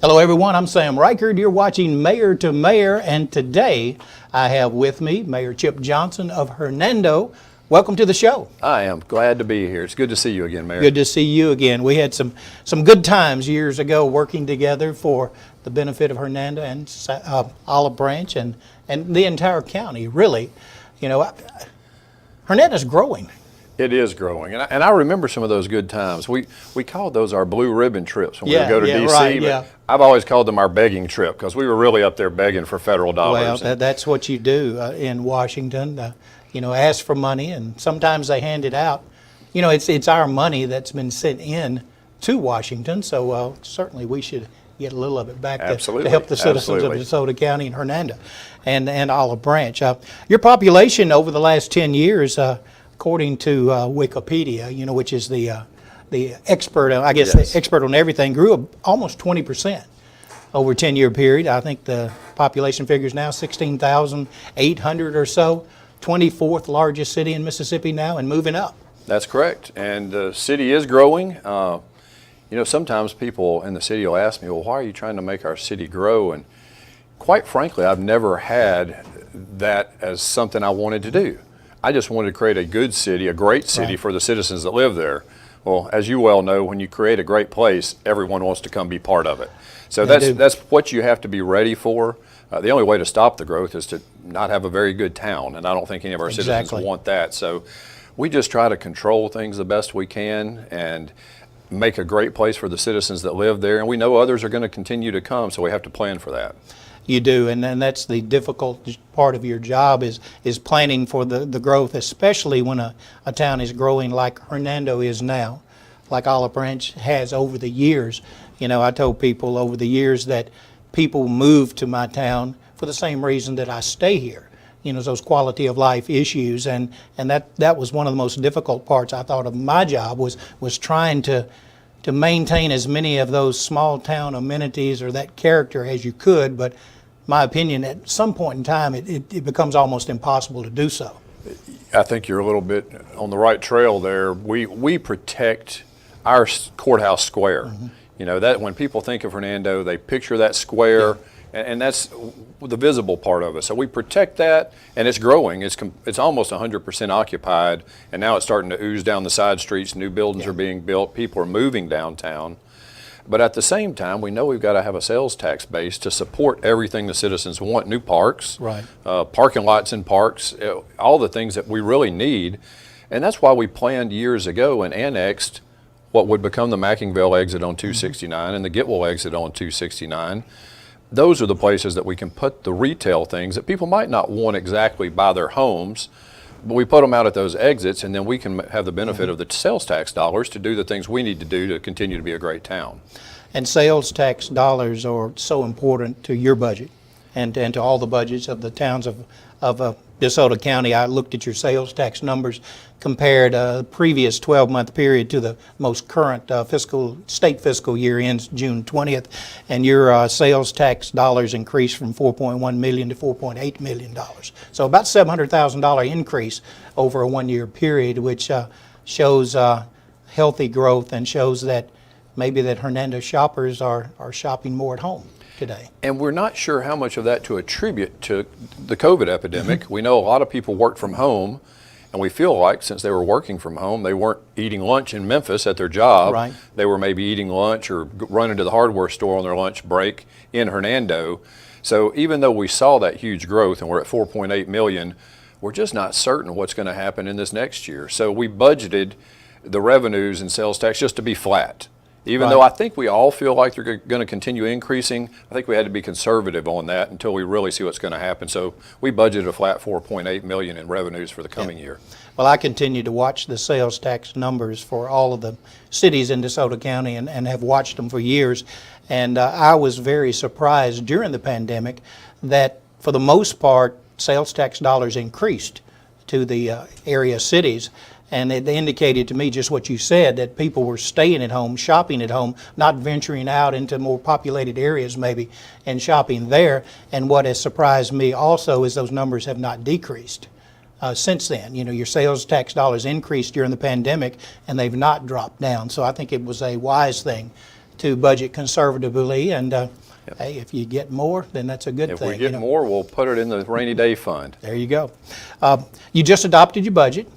Hello everyone, I'm Sam Rikard. You're watching Mayor to Mayor, and today I have with me Mayor Chip Johnson of Hernando. Welcome to the show. I am glad to be here. It's good to see you again, Mayor. Good to see you again. We had some good times years ago working together for the benefit of Hernando and Olive Branch and the entire county, really. You know, Hernando's growing. It is growing, and I remember some of those good times. We called those our blue ribbon trips when we would go to D.C. Right, but I've always called them our begging trip because we were really up there begging for federal dollars. Well, that's what you do in Washington. You know, ask for money, and sometimes they hand it out. You know, it's our money that's been sent in to Washington, so certainly we should get a little of it back to help the citizens of DeSoto County and Hernando and Olive Branch. Your population over the last 10 years, according to Wikipedia, you know, which is the expert, the expert on everything, grew almost 20% over a 10-year period. I think the population figure is now 16,800 or so. 24th largest city in Mississippi now, and moving up. That's correct, and the city is growing. You know, sometimes people in the city will ask me, well, why are you trying to make our city grow? And quite frankly, I've never had that as something I wanted to do. I just wanted to create a good city, a great city for the citizens that live there. Well, as you well know, when you create a great place, everyone wants to come be part of it. So that's what you have to be ready for. The only way to stop the growth is to not have a very good town, and I don't think any of our citizens want that. So we just try to control things the best we can and make a great place for the citizens that live there, and we know others are going to continue to come, so we have to plan for that. You do, and that's the difficult part of your job is planning for the growth, especially when a town is growing like Hernando is now, like Olive Branch has over the years. You know, I told people over the years that people move to my town for the same reason that I stay here. You know, those quality of life issues, and that was one of the most difficult parts I thought of my job was trying to maintain as many of those small town amenities or that character as you could, but my opinion, at some point in time, it becomes almost impossible to do so. I think you're a little bit on the right trail there. We protect our courthouse square. You know, that when people think of Hernando, they picture that square, and that's the visible part of it. So we protect that, and it's growing. It's almost 100% occupied, and now it's starting to ooze down the side streets. New buildings are being built. People are moving downtown. But at the same time, we know we've got to have a sales tax base to support everything the citizens want. New parks, parking lots in parks, all the things that we really need. And that's why we planned years ago and annexed what would become the Mackingville exit on 269 and the Gitwell exit on 269. Those are the places that we can put the retail things that people might not want exactly by their homes, but we put them out at those exits, and then we can have the benefit of the sales tax dollars to do the things we need to do to continue to be a great town. And sales tax dollars are so important to your budget and to all the budgets of the towns of DeSoto County. I looked at your sales tax numbers, compared the previous 12-month period to the most current state fiscal year ends June 20th, and your sales tax dollars increased from $4.1 million to $4.8 million. So about $700,000 increase over a one-year period, which shows healthy growth and shows that maybe that Hernando shoppers are shopping more at home today. And we're not sure how much of that to attribute to the COVID epidemic. We know a lot of people worked from home, and we feel like since they were working from home, they weren't eating lunch in Memphis at their job. They were maybe eating lunch or running to the hardware store on their lunch break in Hernando. So even though we saw that huge growth and we're at 4.8 million, we're just not certain what's going to happen in this next year. So we budgeted the revenues and sales tax just to be flat. Even though I think we all feel like they're going to continue increasing, I think we had to be conservative on that until we really see what's going to happen. So we budgeted a flat 4.8 million in revenues for the coming year. Well, I continue to watch the sales tax numbers for all of the cities in DeSoto County and have watched them for years. And I was very surprised during the pandemic that for the most part, sales tax dollars increased to the area cities. And it indicated to me just what you said, that people were staying at home, shopping at home, not venturing out into more populated areas maybe and shopping there. And what has surprised me also is those numbers have not decreased since then. You know, your sales tax dollars increased during the pandemic and they've not dropped down. So I think it was a wise thing to budget conservatively, and hey, if you get more, then that's a good If thing. we get more, we'll put it in the rainy day fund. There you go. You just adopted your budget,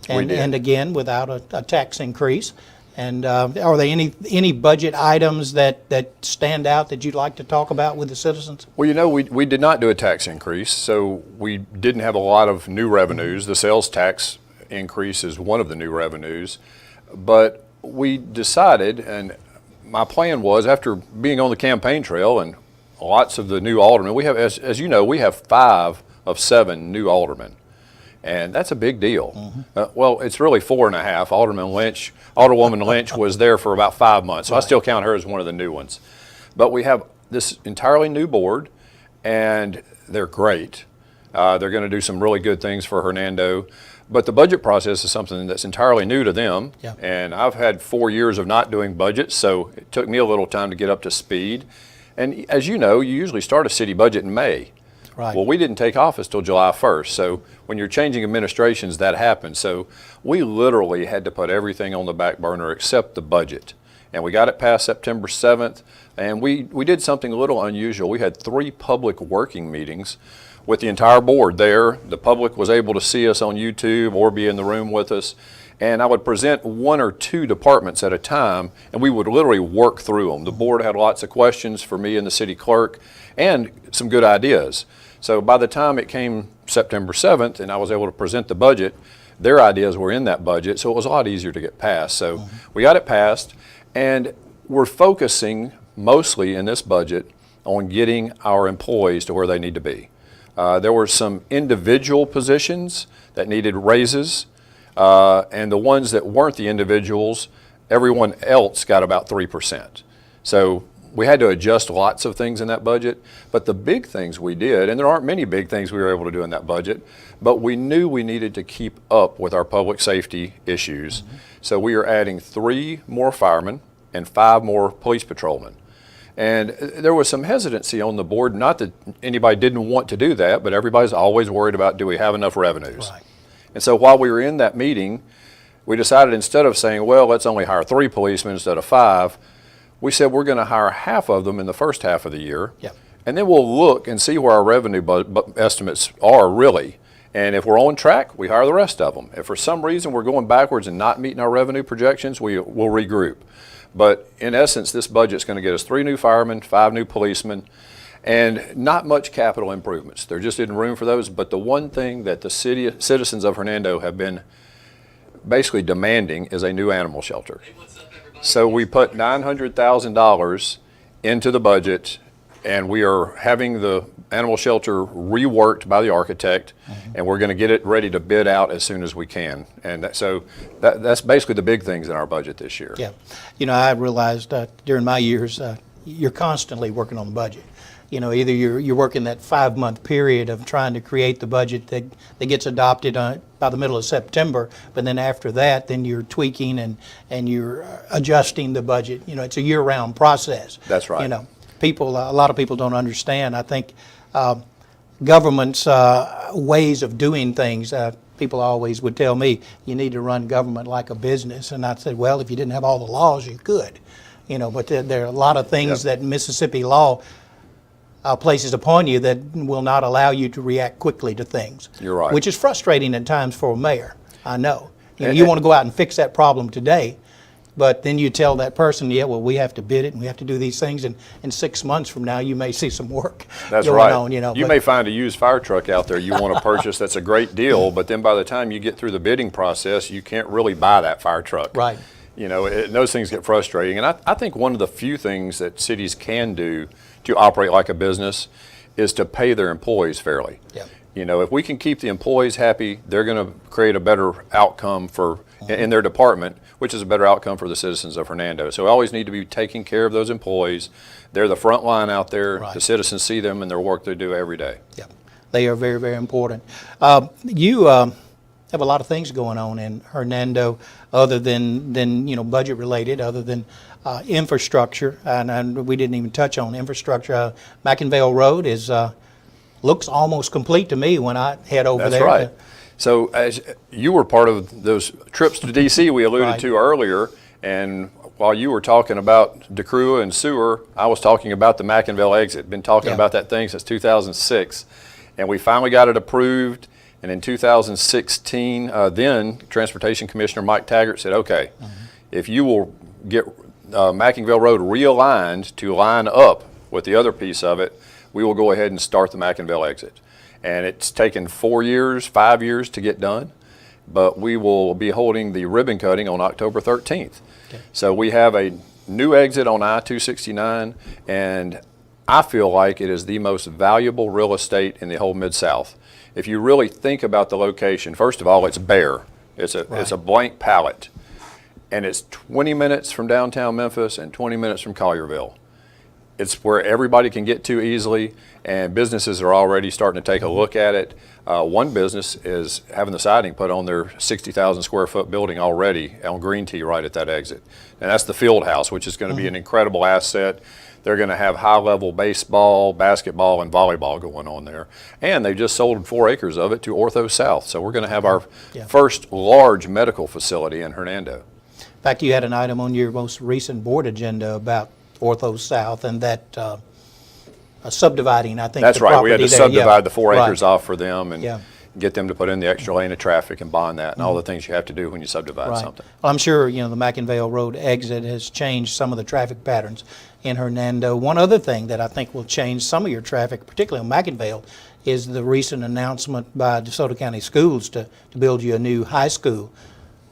We did. and again, without a tax increase. And are there any budget items that stand out that you'd like to talk about with the citizens? Well, you know, we did not do a tax increase, so we didn't have a lot of new revenues. The sales tax increase is one of the new revenues. But we decided, and my plan was, after being on the campaign trail and lots of the new aldermen, we have, as you know, we have 5 of 7 new aldermen. And that's a big deal. Well, it's really 4.5. Alderwoman Lynch was there for about 5 months, so I still count her as one of the new ones. But we have this entirely new board, and they're great. They're going to do some really good things for Hernando. But the budget process is something that's entirely new to them. Yeah. And I've had 4 years of not doing budgets, so it took me a little time to get up to speed. And as you know, you usually start a city budget in May. Right. Well, we didn't take office till July 1st, so when you're changing administrations, that happens. So we literally had to put everything on the back burner except the budget. And we got it passed September 7th, and we did something a little unusual. We had 3 public working meetings with the entire board there. The public was able to see us on YouTube or be in the room with us. And I would present 1 or 2 departments at a time, and we would literally work through them. The board had lots of questions for me and the city clerk, and some good ideas. So by the time it came September 7th and I was able to present the budget, their ideas were in that budget, so it was a lot easier to get passed. So we got it passed, and we're focusing mostly in this budget on getting our employees to where they need to be. There were some individual positions that needed raises, and the ones that weren't the individuals, everyone else got about 3%. So we had to adjust lots of things in that budget, but the big things we did, and there aren't many big things we were able to do in that budget, but we knew we needed to keep up with our public safety issues. So we are adding 3 more firemen and 5 more police patrolmen. And there was some hesitancy on the board, not that anybody didn't want to do that, but everybody's always worried about, do we have enough revenues? Right. And so while we were in that meeting, we decided, instead of saying, well, let's only hire 3 policemen instead of 5, we said we're going to hire half of them in the first half of the year. Yep. And then we'll look and see where our revenue estimates are really. And if we're on track, we hire the rest of them. If for some reason we're going backwards and not meeting our revenue projections, we'll regroup. But in essence, this budget's going to get us 3 new firemen, 5 new policemen, and not much capital improvements. There just isn't room for those. But the one thing that the citizens of Hernando have been basically demanding is a new animal shelter. So we put $900,000 into the budget, and we are having the animal shelter reworked by the architect, and we're going to get it ready to bid out as soon as we can. And that's basically the big things in our budget this year. Yeah. You know, I realized during my years, you're constantly working on the budget. You know, either you're working that 5-month period of trying to create the budget that gets adopted by the middle of September, but then after that, then you're tweaking and you're adjusting the budget. You know, it's a year-round process. That's right. You know, a lot of people don't understand. I think government's ways of doing things, people always would tell me, you need to run government like a business. And I said, well, if you didn't have all the laws, you could. You know, but there are a lot of things that Mississippi law places upon you that will not allow you to react quickly to things. You're right. Which is frustrating at times for a mayor, I know. You know, you want to go out and fix that problem today, but then you tell that person, yeah, well, we have to bid it and we have to do these things, and in 6 months from now you may see some work That's going right. on. You know, you may find a used fire truck out there you want to purchase that's a great deal, but then by the time you get through the bidding process, you can't really buy that fire truck. Right. You know, those things get frustrating. And I think one of the few things that cities can do to operate like a business is to pay their employees fairly. Yeah. You know, if we can keep the employees happy, they're going to create a better outcome in their department, which is a better outcome for the citizens of Hernando. So we always need to be taking care of those employees. They're the front line out there. Right. The citizens see them and their work they do every day. Yeah, they are very, very important. You have a lot of things going on in Hernando other than you know, budget related, other than infrastructure, and we didn't even touch on infrastructure. McInvale Road looks almost complete to me when I head over there. That's right. So as you were part of those trips to D.C. we alluded Right. to earlier, and while you were talking about DeCrua and sewer, I was talking about the McInville exit. Been talking about that thing since 2006. And we finally got it approved. And in 2016, then Transportation Commissioner Mike Taggart said, okay, if you will get McInville Road realigned to line up with the other piece of it, we will go ahead and start the McInville exit. And it's taken 4 years, 5 years to get done, but we will be holding the ribbon cutting on October 13th. Okay. So we have a new exit on I-269, and I feel like it is the most valuable real estate in the whole Mid-South. If you really think about the location, first of all, it's bare. It's a blank palette. And it's 20 minutes from downtown Memphis and 20 minutes from Collierville. It's where everybody can get to easily, and businesses are already starting to take a look at it. One business is having the siding put on their 60,000 square foot building already on Green Tea right at that exit. And that's the Field House, which is going to be an incredible asset. They're going to have high-level baseball, basketball, and volleyball going on there. And they just sold 4 acres of it to Ortho South. So we're going to have our first large medical facility in Hernando. In fact, you had an item on your most recent board agenda about Ortho South and that subdividing, I think. That's right. We had to subdivide the 4 acres off for them and get them to put in the extra lane of traffic and bond that and all the things you have to do when you subdivide something. Well, I'm sure the McInville Road exit has changed some of the traffic patterns in Hernando. One other thing that I think will change some of your traffic, particularly on McInville, is the recent announcement by DeSoto County Schools to build you a new high school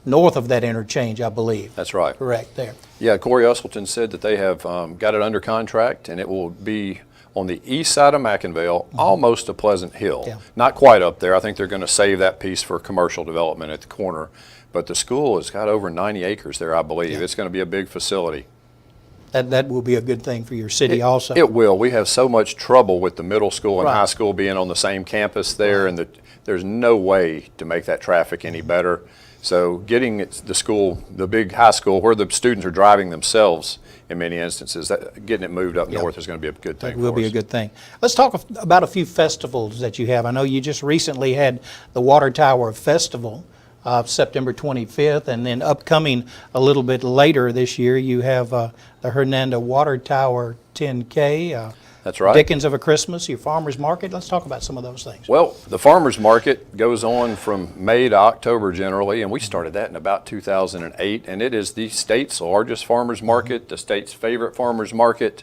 north of that interchange, I believe. That's right. Correct there. Yeah, Corey Usselton said that they have got it under contract, and it will be on the east side of McInville, almost to Pleasant Hill. Yeah. Not quite up there. I think they're going to save that piece for commercial development at the corner. But the school has got over 90 acres there, I believe. Yeah. It's going to be a big facility. That will be a good thing for your city also. It will. We have so much trouble with the middle school and high school being on the same campus there, and there's no way to make that traffic any better. So getting the school, the big high school, where the students are driving themselves in many instances, getting it moved up north is going to be a good thing for us. It will be a good thing. Let's talk about a few festivals that you have. I know you just recently had the Water Tower Festival, September 25th, and then upcoming a little bit later this year, you have the Hernando Water Tower 10K. That's right. Dickens of a Christmas, your farmer's market. Let's talk about some of those things. Well, the farmer's market goes on from May to October generally, and we started that in about 2008, and it is the state's largest farmer's market, the state's favorite farmer's market,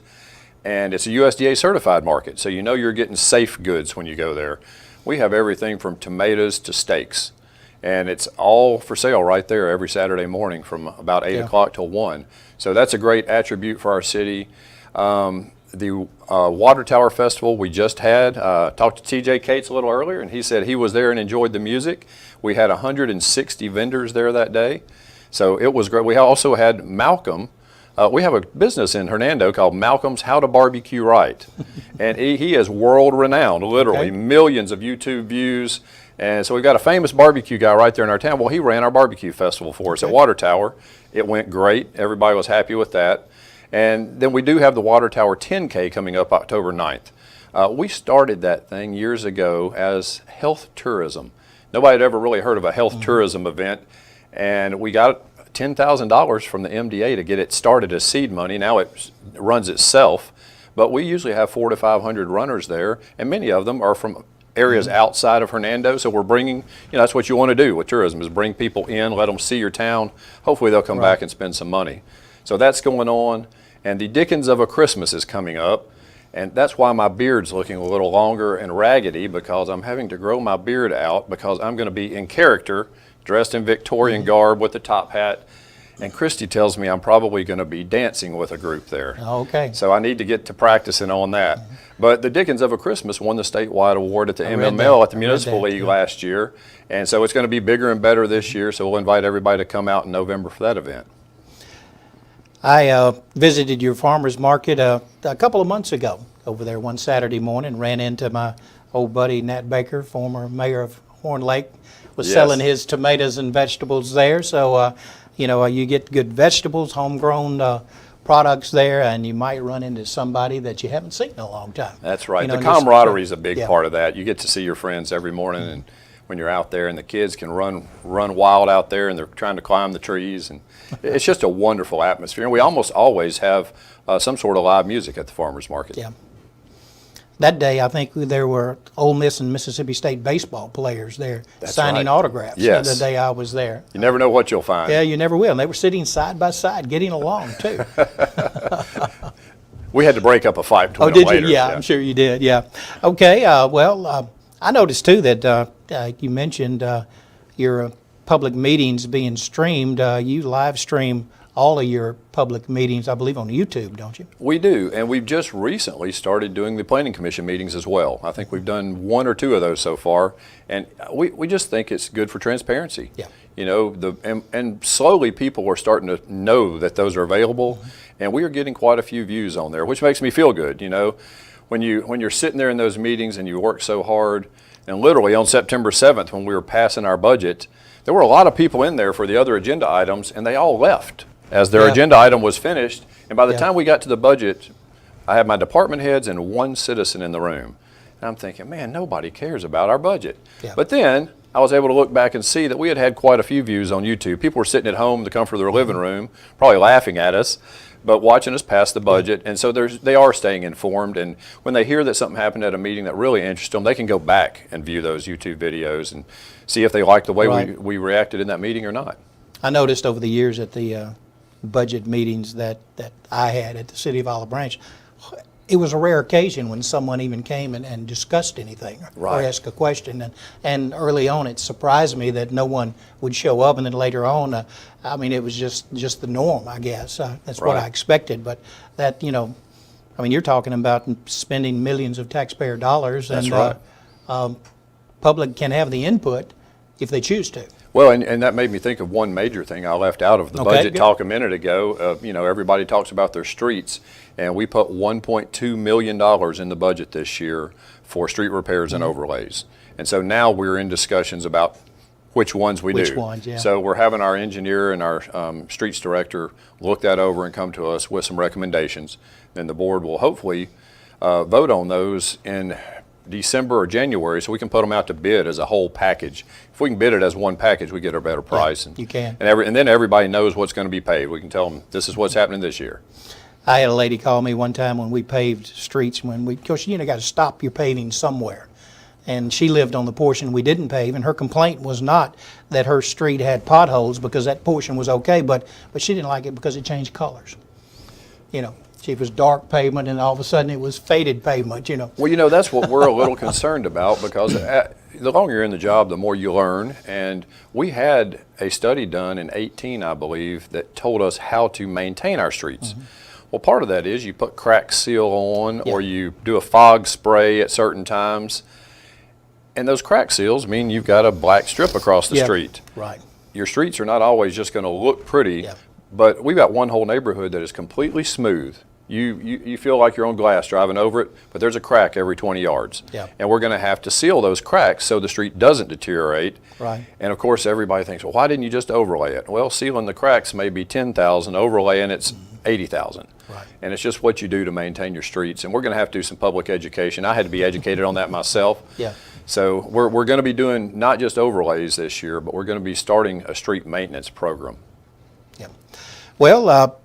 and it's a USDA certified market, so you know you're getting safe goods when you go there. We have everything from tomatoes to steaks, and it's all for sale right there every Saturday morning from about 8 o'clock till 1. So that's a great attribute for our city. The Water Tower Festival we just had, talked to TJ Cates a little earlier, and he said he was there and enjoyed the music. We had 160 vendors there that day, so it was great. We also had Malcolm. We have a business in Hernando called Malcolm's How to Barbecue Right, and he is world renowned, literally millions of YouTube views. And so we've got a famous barbecue guy right there in our town. Well, he ran our barbecue festival for us at Water Tower. It went great. Everybody was happy with that. And then we do have the Water Tower 10K coming up October 9th. We started that thing years ago as health tourism. Nobody had ever really heard of a health tourism event, and we got $10,000 from the MDA to get it started as seed money. Now it runs itself, but we usually have 400 to 500 runners there, and many of them are from areas outside of Hernando. So we're bringing, that's what you want to do with tourism, is bring people in, let them see your town. Hopefully they'll come back and spend some money. So that's going on. And the Dickens of a Christmas is coming up, and that's why my beard's looking a little longer and raggedy, because I'm having to grow my beard out because I'm going to be in character, dressed in Victorian garb with the top hat, and Christy tells me I'm probably going to be dancing with a group there. Okay. So I need to get to practicing on that. But the Dickens of a Christmas won the statewide award at the MML at the Municipal League last year, and so it's going to be bigger and better this year, so we'll invite everybody to come out in November for that event. I visited your farmer's market a couple of months ago over there one Saturday morning, ran into my old buddy Nat Baker, former mayor of Horn Lake, was selling his tomatoes and vegetables there. So, you get good vegetables, homegrown products there, and you might run into somebody that you haven't seen in a long time. That's right. The camaraderie is a big part of that. You get to see your friends every morning, and when you're out there and the kids can run wild out there and they're trying to climb the trees, and it's just a wonderful atmosphere. And we almost always have some sort of live music at the farmers market. Yeah. That day, I think there were Ole Miss and Mississippi State baseball players there signing autographs. Yes. The day I was there. You never know what you'll find. Yeah, you never will. And they were sitting side by side, getting along too. We had to break up a fight between them did later. you? Yeah, I'm sure you did. Yeah. Okay. I noticed too that you mentioned your public meetings being streamed. You live stream all of your public meetings, I believe, on YouTube, don't you? We do, and we've just recently started doing the Planning Commission meetings as well. I think we've done 1 or 2 of those so far, and we just think it's good for transparency. Yeah. You know, and slowly people are starting to know that those are available, and we are getting quite a few views on there, which makes me feel good. You know, when you're sitting there in those meetings and you work so hard, and literally on September 7th when we were passing our budget, there were a lot of people in there for the other agenda items, and they all left as their agenda item was finished. And by the time we got to the budget, I had my department heads and 1 citizen in the room. And I'm thinking, man, nobody cares about our budget. Yeah. But then I was able to look back and see that we had quite a few views on YouTube. People were sitting at home in the comfort of their living room, probably laughing at us, but watching us pass the budget. And so they are staying informed. And when they hear that something happened at a meeting that really interests them, they can go back and view those YouTube videos and see if they like the way we reacted in that meeting or not. I noticed over the years at the budget meetings that I had at the City of Olive Branch, it was a rare occasion when someone even came and discussed anything or asked a question. And early on, it surprised me that no one would show up. And then later on, I mean, it was just the norm, I guess. That's what I expected. But that, you know, I mean, you're talking about spending millions of taxpayer dollars. That's and public can have the input if they choose to. Well, and that made me think of one major thing I left out of the budget talk a minute ago. You know, everybody talks about their streets, and we put $1.2 million in the budget this year for street repairs and overlays. And so now we're in discussions about which ones we do. Which ones, yeah. So we're having our engineer and our streets director look that over and come to us with some recommendations. Then the board will hopefully vote on those in December or January, so we can put them out to bid as a whole package. If we can bid it as one package, we get a better price. You can. And then everybody knows what's going to be paid. We can tell them this is what's happening this year. I had a lady call me one time when we paved streets, because you got to stop your paving somewhere. And she lived on the portion we didn't pave, and her complaint was not that her street had potholes, because that portion was okay, but she didn't like it because it changed colors. You know, it was dark pavement, and all of a sudden it was faded pavement, you know. Well, you know, that's what we're a little concerned about, because the longer you're in the job, the more you learn. And we had a study done in 2018, I believe, that told us how to maintain our streets. Well, part of that is you put crack seal on, or you do a fog spray at certain times. And those crack seals mean you've got a black strip across the street. Right. Your streets are not always just going to look pretty, but we've got one whole neighborhood that is completely smooth. You feel like you're on glass driving over it, but there's a crack every 20 yards. Yeah. And we're going to have to seal those cracks so the street doesn't deteriorate. Right. And of course, everybody thinks, well, why didn't you just overlay it? Well, sealing the cracks may be $10,000, overlaying it's $80,000. Right. And it's just what you do to maintain your streets. And we're going to have to do some public education. I had to be educated on that myself. Yeah. So we're going to be doing not just overlays this year, but we're going to be starting a street maintenance program. Yeah. Well,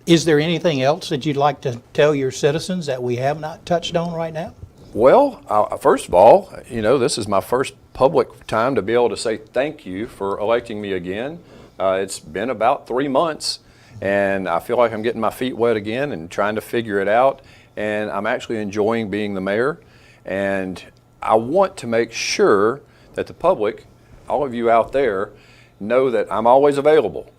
is there anything else that you'd like to tell your citizens that we have not touched on right now? Well, first of all, you know, this is my first public time to be able to say thank you for electing me again. It's been about 3 months, and I feel like I'm getting my feet wet again and trying to figure it out. And I'm actually enjoying being the mayor. And I want to make sure that the public, all of you out there, know that I'm always available.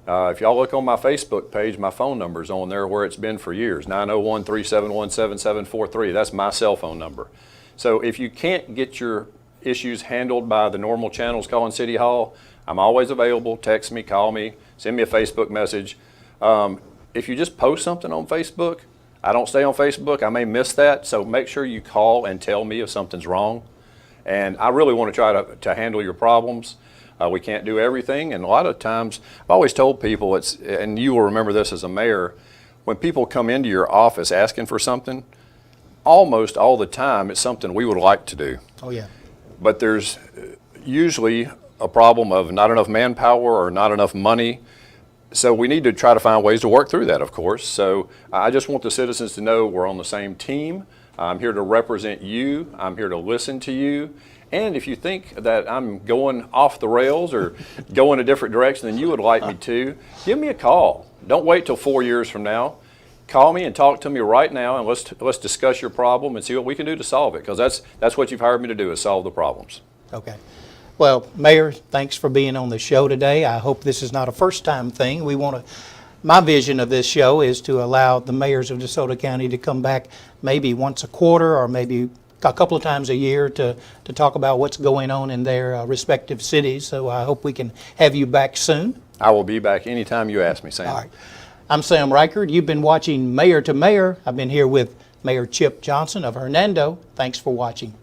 If y'all look on my Facebook page, my phone number's on there where it's been for years, 901-371-7743. That's my cell phone number. So if you can't get your issues handled by the normal channels calling City Hall, I'm always available. Text me, call me, send me a Facebook message. If you just post something on Facebook, I don't stay on Facebook. I may miss that, so make sure you call and tell me if something's wrong. And I really want to try to handle your problems. We can't do everything, and a lot of times, I've always told people, and you will remember this as a mayor, when people come into your office asking for something, almost all the time it's something we would like to do. Oh, yeah. But usually a problem of not enough manpower or not enough money. So we need to try to find ways to work through that, of course. So I just want the citizens to know we're on the same team. I'm here to represent you. I'm here to listen to you. And if you think that I'm going off the rails or going a different direction than you would like me to, give me a call. Don't wait till 4 years from now. Call me and talk to me right now, and let's discuss your problem and see what we can do to solve it, because that's what you've hired me to do, is solve the problems. Okay. Well, Mayor, thanks for being on the show today. I hope this is not a first-time thing. My vision of this show is to allow the mayors of DeSoto County to come back maybe once a quarter or maybe a couple of times a year to talk about what's going on in their respective cities. So I hope we can have you back soon. I will be back anytime you ask me, Sam. All right. I'm Sam Rikard. You've been watching Mayor to Mayor. I've been here with Mayor Chip Johnson of Hernando. Thanks for watching.